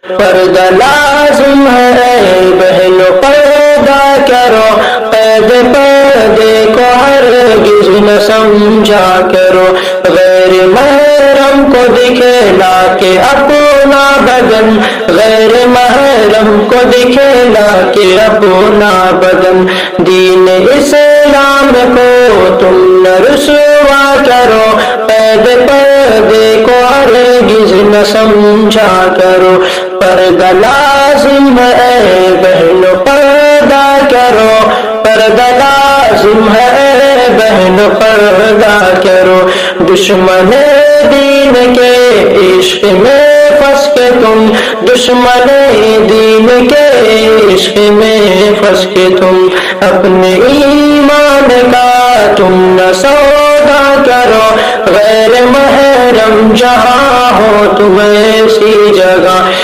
पर्दा लाज़िम है बहनों पर्दा करो, कैद पर्दे को हरगिज़ न समझा करो। गैर महरम को दिखला के अपना बदन, गैर महरम को दिखला के अपना बदन। दीन इस्लाम को तुम न रुसवा करो, कैद पर्दे को हरगिज़ न समझा करो। पर्दा लाज़िम है बहनों पर्दा करो, पर्दा लाज़िम है बहनों पर्दा करो। दुश्मन दीन के इश्क में फंस के तुम, दुश्मन दीन के इश्क में फंस के तुम, अपने ईमान का तुम न सौदा करो। गैर महरम जहाँ हो तुम ऐसी जगह